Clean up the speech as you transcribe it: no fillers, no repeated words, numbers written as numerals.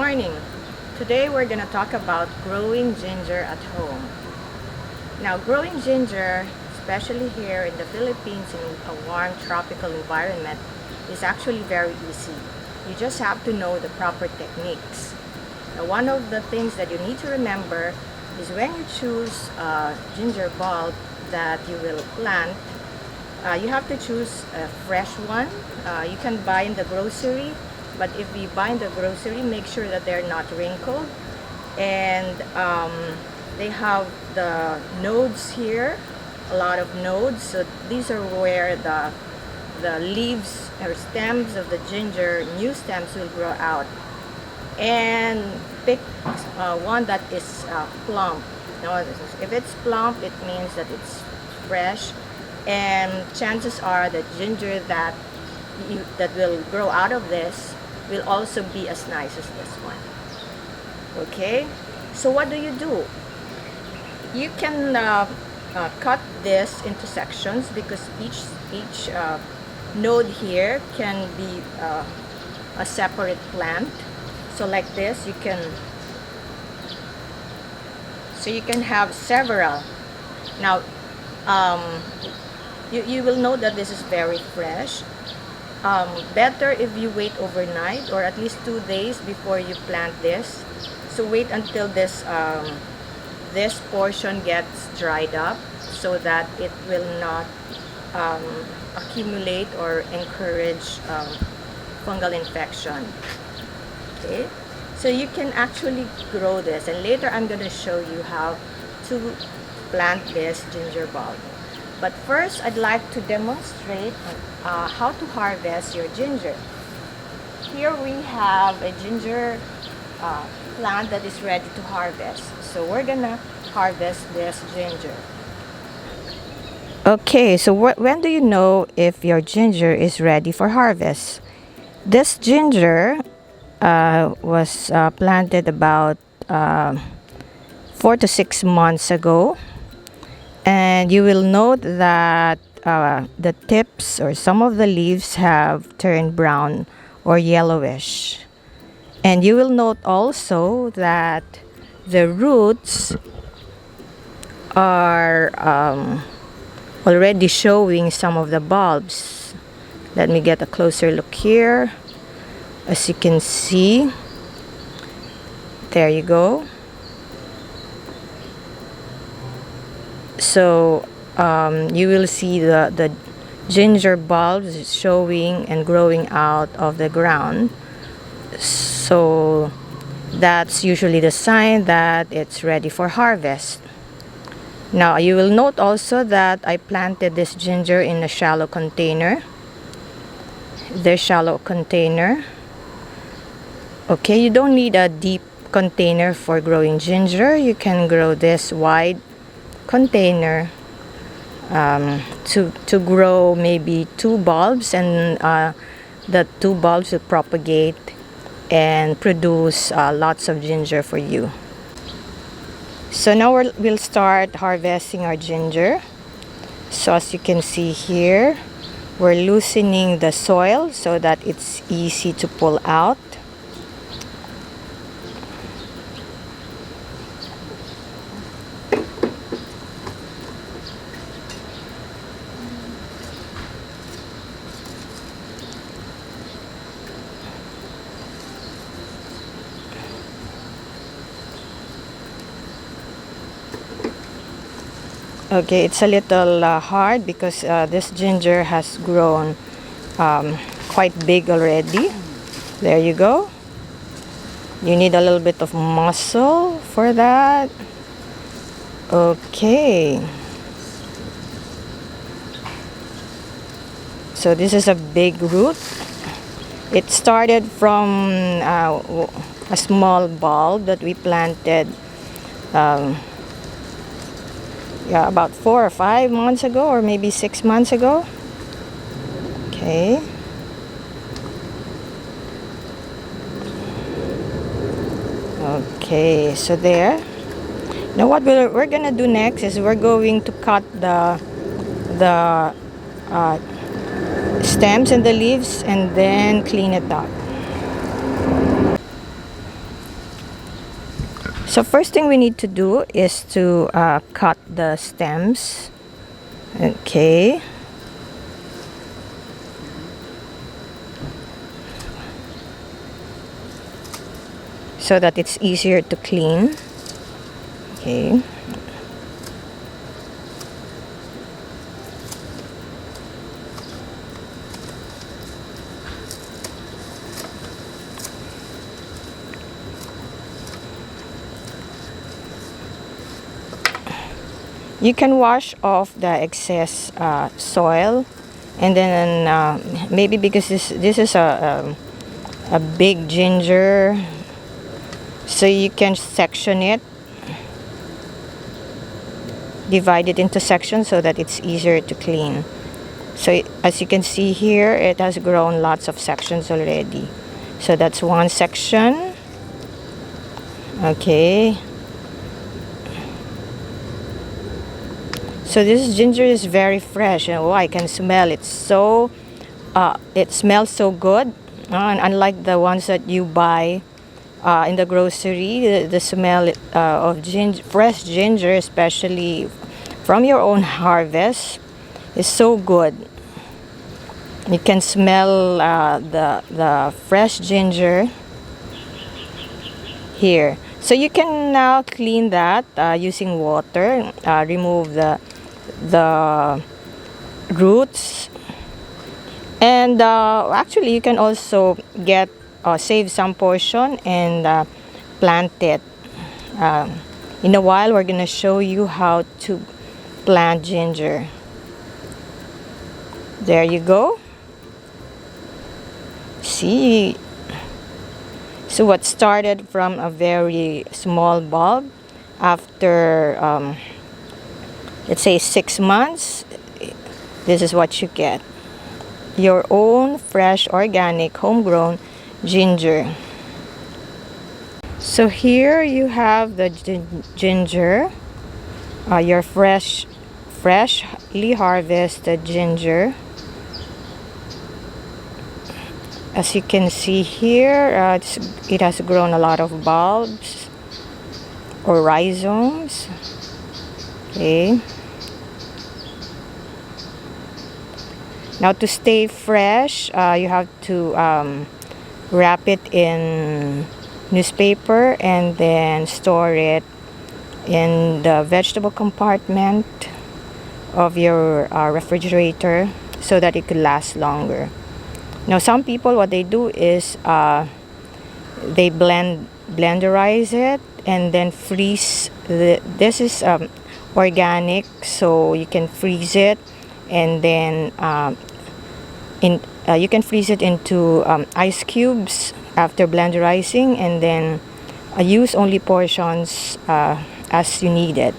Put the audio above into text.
morning. Today we're gonna talk about growing ginger at home. Now, growing ginger, especially here in the Philippines in a warm tropical environment, is actually very easy. You just have to know the proper techniques. Now, one of the things that you need to remember is when you choose a ginger bulb that you will plant, you have to choose a fresh one. You can buy in the grocery, but if you buy in the grocery, make sure that they're not wrinkled. And they have the nodes here, a lot of nodes. So these are where the leaves or stems of the ginger, new stems, will grow out. And pick one that is plump. Now, if it's plump, it means that it's fresh, and chances are that ginger that will grow out of this will also be as nice as this one. Okay, so what do? You can cut this into sections because each node here can be a separate plant. So like this, you can have several. Now, you will know that this is very fresh. Better if you wait overnight or at least 2 days before you plant this. So wait until this portion gets dried up so that it will not accumulate or encourage fungal infection. Okay, so you can actually grow this, and later I'm going to show you how to plant this ginger bulb. But first, I'd like to demonstrate how to harvest your ginger. Here we have a ginger plant that is ready to harvest. So we're gonna harvest this ginger. Okay, so when do you know if your ginger is ready for harvest? This ginger was planted about 4 to 6 months ago. And you will note that the tips or some of the leaves have turned brown or yellowish. And you will note also that the roots are already showing some of the bulbs. Let me get a closer look here. As you can see, there you go. So you will see the ginger bulbs showing and growing out of the ground. So that's usually the sign that it's ready for harvest. Now you will note also that I planted this ginger in a shallow container. The shallow container. Okay, you don't need a deep container for growing ginger. You can grow this wide container to grow maybe 2 bulbs, and the 2 bulbs will propagate and produce lots of ginger for you. So now we'll start harvesting our ginger. So as you can see here, we're loosening the soil so that it's easy to pull out. Okay, it's a little hard because this ginger has grown quite big already. There you go. You need a little bit of muscle for that. Okay. So this is a big root. It started from a small bulb that we planted about 4 or 5 months ago, or maybe 6 months ago. Okay. Okay, so there. Now what we're gonna do next is we're going to cut the stems and the leaves and then clean it up. So first thing we need to do is to cut the stems. Okay. So that it's easier to clean. Okay. You can wash off the excess soil, and then maybe because this is a big ginger, so you can section it, divide it into sections so that it's easier to clean. So as you can see here, it has grown lots of sections already. So that's one section. Okay. So this ginger is very fresh, and oh, I can smell it. So it smells so good, and unlike the ones that you buy in the grocery, the smell of fresh ginger, especially from your own harvest, is so good. You can smell the fresh ginger here. So you can now clean that using water, remove the roots, and actually you can also get save some portion and plant it. In a while we're gonna show you how to plant ginger. There you go. See, so what started from a very small bulb, after let's say 6 months, this is what you get: your own fresh, organic, homegrown ginger. So here you have the ginger, your freshly harvested ginger. As you can see here, it has grown a lot of bulbs or rhizomes. Okay. Now to stay fresh, you have to wrap it in newspaper and then store it in the vegetable compartment of your refrigerator so that it could last longer. Now some people, what they do is they blenderize it and then freeze. This is organic, so you can freeze it, and then you can freeze it into ice cubes after blenderizing, and then use only portions as you need it.